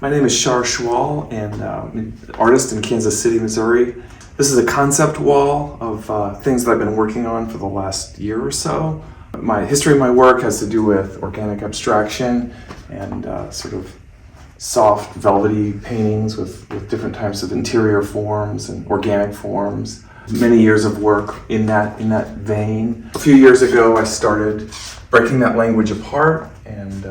My name is Char Schwall, and I'm an artist in Kansas City, Missouri. This is a concept wall of things that I've been working on for the last year or so. My history of my work has to do with organic abstraction and sort of soft, velvety paintings with different types of interior forms and organic forms. Many years of work in that vein. A few years ago, I started breaking that language apart and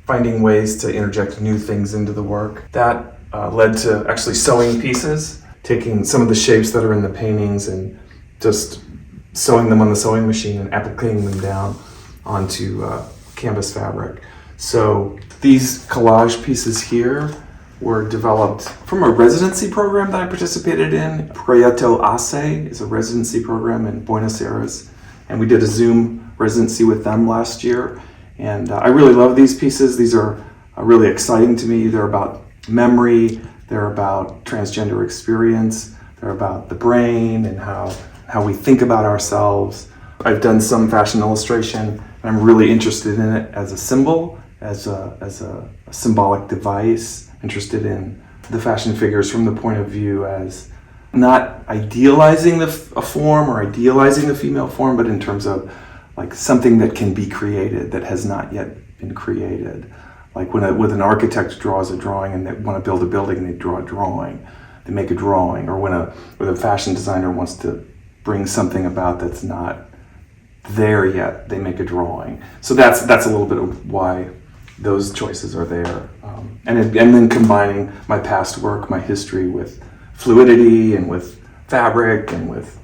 finding ways to interject new things into the work. That led to actually sewing pieces, taking some of the shapes that are in the paintings and just sewing them on the sewing machine and appliquing them down onto canvas fabric. So these collage pieces here were developed from a residency program that I participated in. Proyecto ACE is a residency program in Buenos Aires, and we did a Zoom residency with them last year. And I really love these pieces. These are really exciting to me. They're about memory, they're about transgender experience, they're about the brain and how we think about ourselves. I've done some fashion illustration, and I'm really interested in it as a symbol, as a symbolic device, interested in the fashion figures from the point of view as not idealizing a form or idealizing the female form, but in terms of like something that can be created that has not yet been created. Like when an architect draws a drawing and they want to build a building and they draw a drawing, they make a drawing, or when a fashion designer wants to bring something about that's not there yet, they make a drawing. So that's a little bit of why those choices are there. And then combining my past work, my history with fluidity and with fabric and with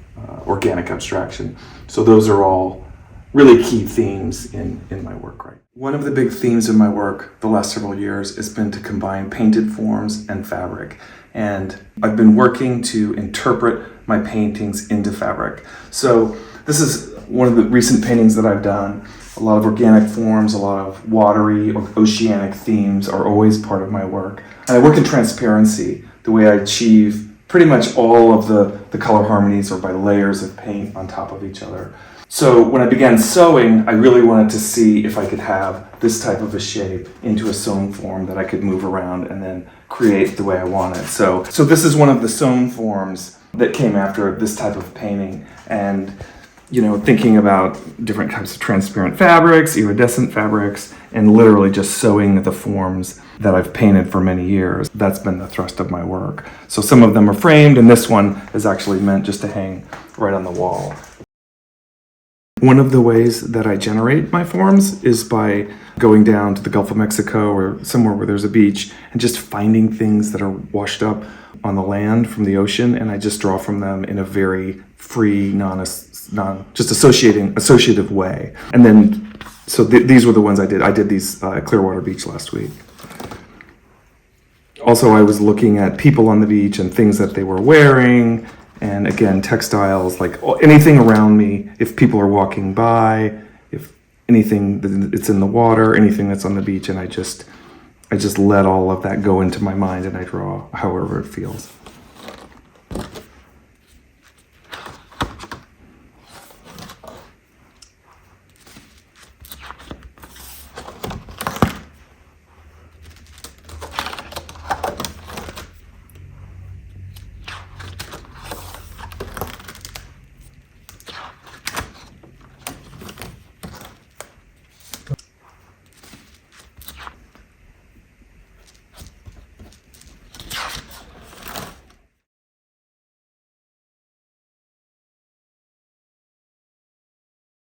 organic abstraction. So those are all really key themes in my work, right? One of the big themes in my work the last several years has been to combine painted forms and fabric. And I've been working to interpret my paintings into fabric. So this is one of the recent paintings that I've done. A lot of organic forms, a lot of watery or oceanic themes are always part of my work. And I work in transparency, the way I achieve pretty much all of the color harmonies or by layers of paint on top of each other. So when I began sewing, I really wanted to see if I could have this type of a shape into a sewn form that I could move around and then create the way I wanted. So this is one of the sewn forms that came after this type of painting. And thinking about different types of transparent fabrics, iridescent fabrics, and literally just sewing the forms that I've painted for many years. That's been the thrust of my work. So some of them are framed, and this one is actually meant just to hang right on the wall. One of the ways that I generate my forms is by going down to the Gulf of Mexico or somewhere where there's a beach and just finding things that are washed up on the land from the ocean, and I just draw from them in a very free, just associative way. And then, so these were the ones I did. I did these at Clearwater Beach last week. Also, I was looking at people on the beach and things that they were wearing, and again, textiles, like anything around me, if people are walking by, if anything that's in the water, anything that's on the beach, and I just let all of that go into my mind and I draw however it feels.